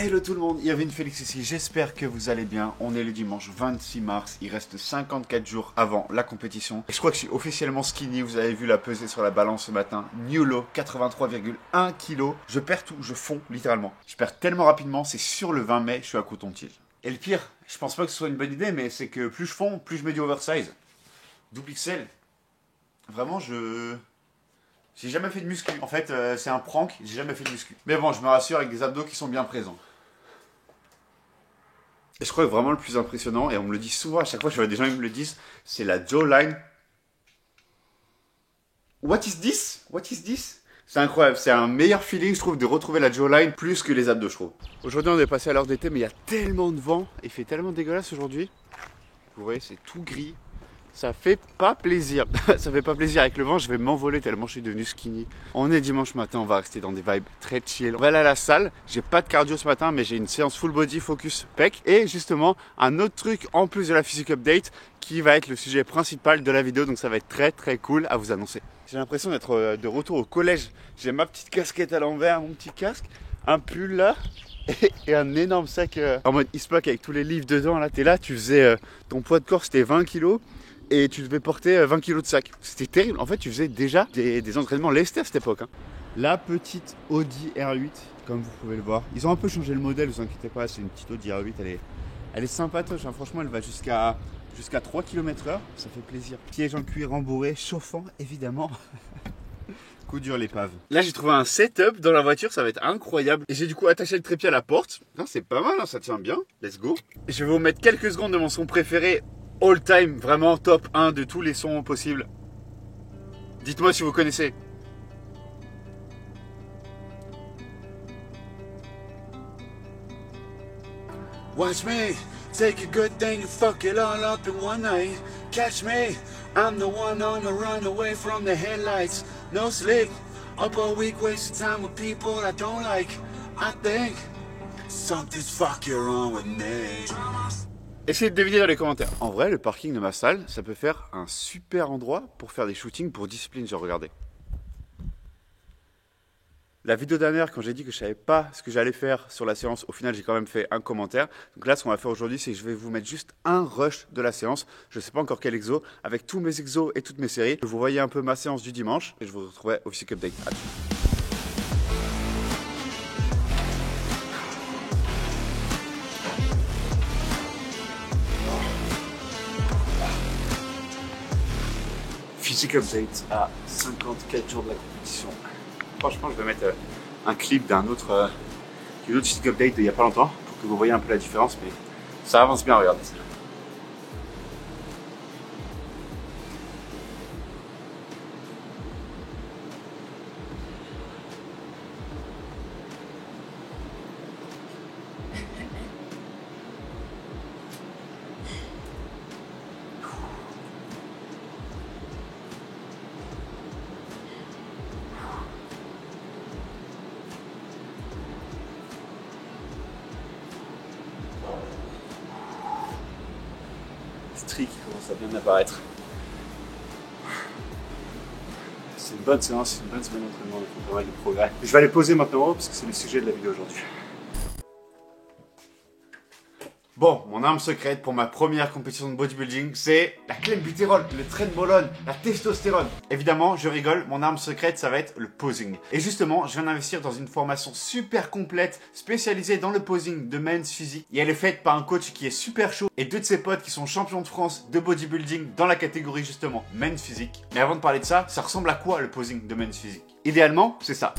Hello tout le monde, Irvine Félix ici, j'espère que vous allez bien. On est le dimanche 26 mars, il reste 54 jours avant la compétition. Et je crois que je suis officiellement skinny, vous avez vu la pesée sur la balance ce matin. New low, 83,1 kg. Je perds tout, je fonds littéralement. Je perds tellement rapidement, c'est sur le 20 mai, je suis à coton-tige. Et le pire, je pense pas que ce soit une bonne idée, mais c'est que plus je fonds, plus je mets du oversize. Double XL. Vraiment, j'ai jamais fait de muscu. En fait, c'est un prank, j'ai jamais fait de muscu. Mais bon, je me rassure avec des abdos qui sont bien présents. Et je crois que vraiment le plus impressionnant, et on me le dit souvent, à chaque fois je vois des gens qui me le disent, c'est la jawline. What is this? What is this? C'est incroyable, c'est un meilleur feeling, je trouve, de retrouver la jawline plus que les abdos, je trouve. Aujourd'hui, on est passé à l'heure d'été, mais il y a tellement de vent, et il fait tellement dégueulasse aujourd'hui. Vous voyez, c'est tout gris. Ça fait pas plaisir. Ça fait pas plaisir avec le vent, je vais m'envoler tellement je suis devenu skinny. On est dimanche matin, on va rester dans des vibes très chill. On va aller à la salle, j'ai pas de cardio ce matin mais j'ai une séance full body focus pec. Et justement, un autre truc en plus de la physique update qui va être le sujet principal de la vidéo. Donc ça va être très très cool à vous annoncer. J'ai l'impression d'être de retour au collège. J'ai ma petite casquette à l'envers, mon petit casque, un pull là. Et un énorme sac en mode Eastpak avec tous les livres dedans. Là, t'es là, tu faisais ton poids de corps c'était 20 kg. Et tu devais porter 20 kg de sac. C'était terrible. En fait, tu faisais déjà des entraînements lestés à cette époque. Hein. La petite Audi R8, comme vous pouvez le voir. Ils ont un peu changé le modèle, ne vous inquiétez pas. C'est une petite Audi R8. Elle est sympatoche. Hein. Franchement, elle va jusqu'à 3 km/h. Ça fait plaisir. Piège en cuir rembourré, chauffant, évidemment. Coup dur l'épave. Là, j'ai trouvé un setup dans la voiture. Ça va être incroyable. Et j'ai du coup attaché le trépied à la porte. C'est pas mal, hein, ça tient bien. Let's go. Et je vais vous mettre quelques secondes de mon son préféré. All time, vraiment top 1 de tous les sons possibles. Dites-moi si vous connaissez. Watch me, take a good thing and fuck it all up in one night. Catch me, I'm the one on the run away from the headlights. No sleep, up all week wasting time with people I don't like. I think something's fucking wrong with me. Essayez de deviner dans les commentaires. En vrai, le parking de ma salle, ça peut faire un super endroit pour faire des shootings pour discipline, genre regardez. La vidéo dernière, quand j'ai dit que je savais pas ce que j'allais faire sur la séance, au final, j'ai quand même fait un commentaire. Donc là, ce qu'on va faire aujourd'hui, c'est que je vais vous mettre juste un rush de la séance. Je ne sais pas encore quel exo, avec tous mes exos et toutes mes séries. Vous voyez un peu ma séance du dimanche et je vous retrouverai au Physique Update. Physique Update à 54 jours de la compétition. Franchement, je vais mettre un clip d'une autre Physique Update d'il n'y a pas longtemps pour que vous voyez un peu la différence, mais ça avance bien, regardez ça. Qui commence à bien apparaître. C'est une bonne séance, c'est une bonne semaine d'entraînement, il faut pas mal de progrès. Je vais aller poser maintenant parce que c'est le sujet de la vidéo aujourd'hui. Bon, mon arme secrète pour ma première compétition de bodybuilding, c'est la clenbuterol, le trenbolone, la testostérone. Évidemment, je rigole, mon arme secrète, ça va être le posing. Et justement, je viens d'investir dans une formation super complète, spécialisée dans le posing de Men's Physique. Et elle est faite par un coach qui est super chaud et deux de ses potes qui sont champions de France de bodybuilding dans la catégorie justement Men's Physique. Mais avant de parler de ça, ça ressemble à quoi le posing de Men's Physique? Idéalement, c'est ça.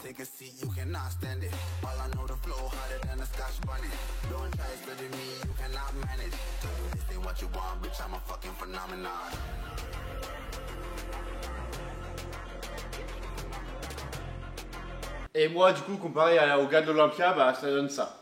Take a seat, you cannot stand it. All I know the flow harder than a scotch bonnet. Don't try studying me, you cannot manage. This ain't what you want, bitch, I'm a fucking phenomenon. Et moi, du coup, comparé au gars de l'Olympia, bah, ça donne ça.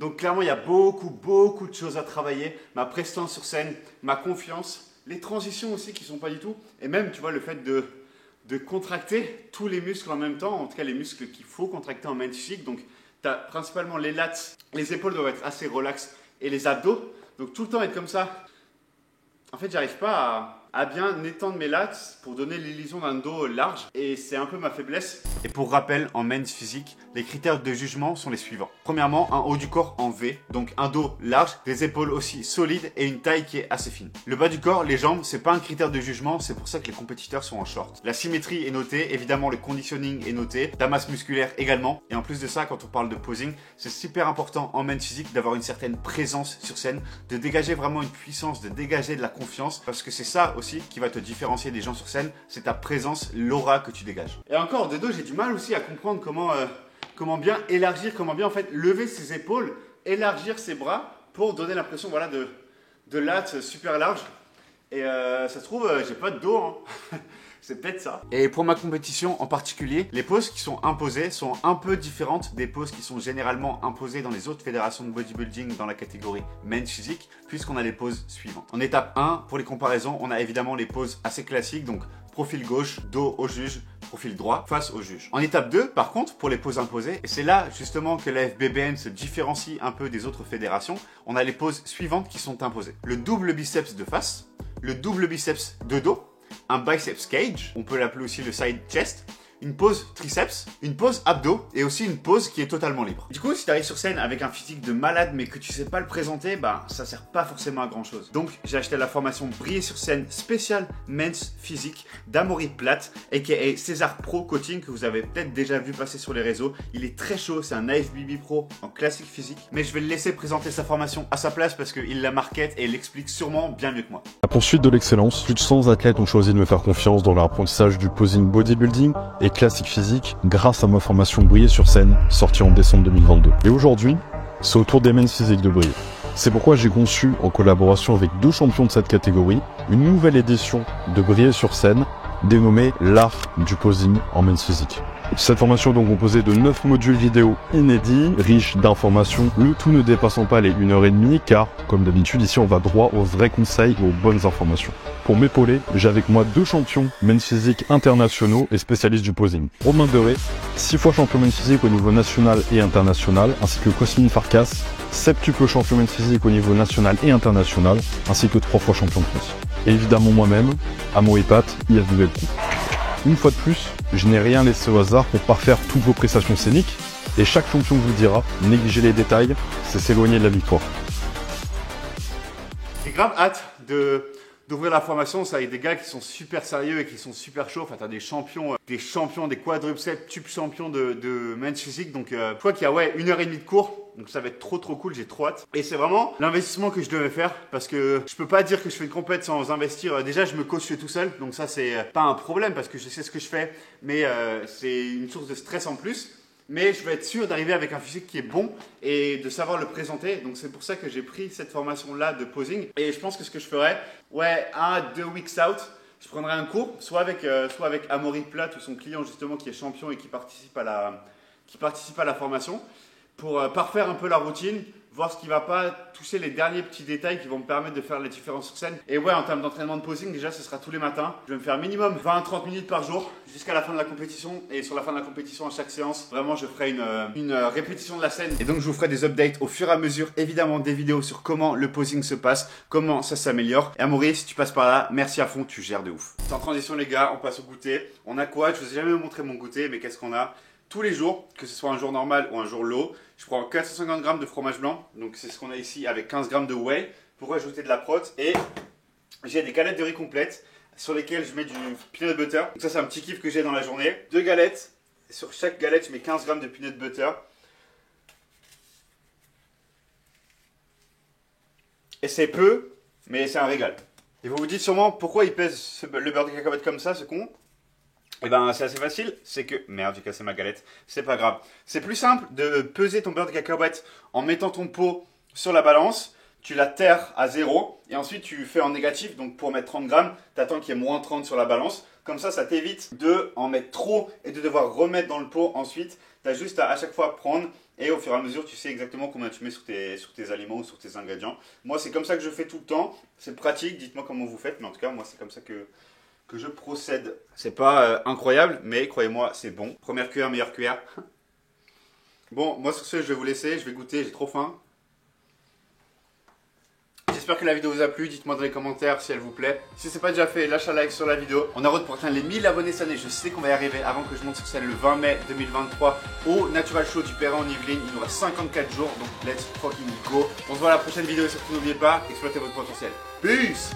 Donc clairement, il y a beaucoup de choses à travailler. Ma prestance sur scène, ma confiance, les transitions aussi qui sont pas du tout. Et même, tu vois, le fait de contracter tous les muscles en même temps, en tout cas les muscles qu'il faut contracter en men's physique. Donc tu as principalement les lats, les épaules doivent être assez relax et les abdos. Donc tout le temps être comme ça. En fait, j'arrive pas à bien étendre mes lats pour donner l'illusion d'un dos large. Et c'est un peu ma faiblesse. Et pour rappel, en men's physique, les critères de jugement sont les suivants. Premièrement, un haut du corps en V, donc un dos large, des épaules aussi solides et une taille qui est assez fine. Le bas du corps, les jambes, c'est pas un critère de jugement, c'est pour ça que les compétiteurs sont en short. La symétrie est notée, évidemment le conditioning est noté, la masse musculaire également. Et en plus de ça, quand on parle de posing, c'est super important en men's physique d'avoir une certaine présence sur scène, de dégager vraiment une puissance, de dégager de la confiance, parce que c'est ça aussi qui va te différencier des gens sur scène, c'est ta présence, l'aura que tu dégages. Et encore, de dos, j'ai du mal aussi à comprendre comment bien élargir, comment bien en fait lever ses épaules, élargir ses bras pour donner l'impression voilà, de lats super large. Et ça se trouve, j'ai pas de dos, hein. C'est peut-être ça. Et pour ma compétition en particulier, les poses qui sont imposées sont un peu différentes des poses qui sont généralement imposées dans les autres fédérations de bodybuilding dans la catégorie men's physique, puisqu'on a les poses suivantes. En étape 1, pour les comparaisons, on a évidemment les poses assez classiques, donc profil gauche, dos au juge, profil droit, face au juge. En étape 2, par contre, pour les poses imposées, et c'est là justement que la FBBN se différencie un peu des autres fédérations, on a les poses suivantes qui sont imposées. Le double biceps de face, le double biceps de dos, un biceps cage, on peut l'appeler aussi le side chest, une pose triceps, une pose abdos et aussi une pose qui est totalement libre. Du coup, si tu arrives sur scène avec un physique de malade mais que tu sais pas le présenter, bah ça sert pas forcément à grand chose. Donc j'ai acheté la formation Briller sur scène spéciale men's physique d'Amaury Platt, aka César Pro Coaching, que vous avez peut-être déjà vu passer sur les réseaux. Il est très chaud, c'est un AFBB Pro en classique physique, mais je vais le laisser présenter sa formation à sa place parce qu'il la market et l'explique sûrement bien mieux que moi. La poursuite de l'excellence, plus de 100 athlètes ont choisi de me faire confiance dans l'apprentissage du posing bodybuilding et classique physique grâce à ma formation Briller sur scène, sortie en décembre 2022. Et aujourd'hui, c'est au tour des men's physiques de briller. C'est pourquoi j'ai conçu, en collaboration avec 2 champions de cette catégorie, une nouvelle édition de Briller sur scène, dénommée l'art du posing en men's physique. Cette formation est donc composée de 9 modules vidéo inédits, riches d'informations, le tout ne dépassant pas les 1h30 car, comme d'habitude, ici on va droit aux vrais conseils et aux bonnes informations. Pour m'épauler, j'ai avec moi 2 champions men's physique internationaux et spécialistes du posing. Romain Beuret, 6 fois champion men's physique au niveau national et international, ainsi que Cosmin Farkas, septuple champion men's physique au niveau national et international, ainsi que 3 fois champion de France. Et évidemment moi-même, Amaury Platt, IFBB Pro. Une fois de plus, je n'ai rien laissé au hasard pour parfaire toutes vos prestations scéniques, et chaque champion vous le dira, négliger les détails, c'est s'éloigner de la victoire. J'ai grave hâte d'ouvrir la formation, ça avec des gars qui sont super sérieux et qui sont super chauds. Enfin, t'as des champions, des quadriceps, tube champions de men's physique. Donc, je crois qu'il y a 1h30 de cours. Donc, ça va être trop cool, j'ai trop hâte. Et c'est vraiment l'investissement que je devais faire parce que je peux pas dire que je fais une compète sans investir. Déjà, je me coach tout seul. Donc, ça, c'est pas un problème parce que je sais ce que je fais. Mais c'est une source de stress en plus. Mais je veux être sûr d'arriver avec un physique qui est bon et de savoir le présenter. Donc c'est pour ça que j'ai pris cette formation-là de posing. Et je pense que ce que je ferais, 1 à 2 weeks out, je prendrais un cours, soit avec Amaury Platt ou son client justement qui est champion et qui participe à la formation, pour parfaire un peu la routine, voir ce qui ne va pas, toucher les derniers petits détails qui vont me permettre de faire la différence sur scène. Et en termes d'entraînement de posing, déjà ce sera tous les matins. Je vais me faire minimum 20-30 minutes par jour jusqu'à la fin de la compétition. Et sur la fin de la compétition, à chaque séance, vraiment je ferai une répétition de la scène. Et donc je vous ferai des updates au fur et à mesure, évidemment des vidéos sur comment le posing se passe, comment ça s'améliore. Et Amaury, si tu passes par là, merci à fond, tu gères de ouf. C'est en transition les gars, on passe au goûter. On a quoi? Je vous ai jamais montré mon goûter, mais qu'est-ce qu'on a? Tous les jours, que ce soit un jour normal ou un jour low, je prends 450 g de fromage blanc, donc c'est ce qu'on a ici avec 15 g de whey pour ajouter de la prot, et j'ai des galettes de riz complètes sur lesquelles je mets du peanut butter. Donc ça c'est un petit kiff que j'ai dans la journée. 2 galettes, et sur chaque galette je mets 15 g de peanut butter. Et c'est peu, mais c'est un régal. Et vous vous dites sûrement pourquoi il pèse le beurre de cacahuète comme ça, ce con. Eh ben c'est assez facile, c'est que... Merde, j'ai cassé ma galette, c'est pas grave. C'est plus simple de peser ton beurre de cacahuète en mettant ton pot sur la balance, tu la terres à 0, et ensuite tu fais en négatif, donc pour mettre 30 grammes, t'attends qu'il y ait moins 30 sur la balance. Comme ça t'évite de en mettre trop et de devoir remettre dans le pot ensuite. T'as juste à chaque fois prendre Et au fur et à mesure, tu sais exactement combien tu mets sur tes aliments ou sur tes ingrédients. Moi, c'est comme ça que je fais tout le temps. C'est pratique, dites-moi comment vous faites. Mais en tout cas, moi, c'est comme ça que je procède. C'est pas incroyable, mais croyez-moi, c'est bon. Première cuillère, meilleure cuillère. Bon, moi sur ce, je vais vous laisser. Je vais goûter, j'ai trop faim. J'espère que la vidéo vous a plu, dites-moi dans les commentaires si elle vous plaît. Si ce n'est pas déjà fait, lâche un like sur la vidéo. On a route pour atteindre les 1000 abonnés cette année, je sais qu'on va y arriver avant que je monte sur scène le 20 mai 2023 au Natural Show du Perrin en Yvelines. Il nous reste 54 jours, donc let's fucking go. On se voit à la prochaine vidéo et surtout n'oubliez pas, exploitez votre potentiel. Peace!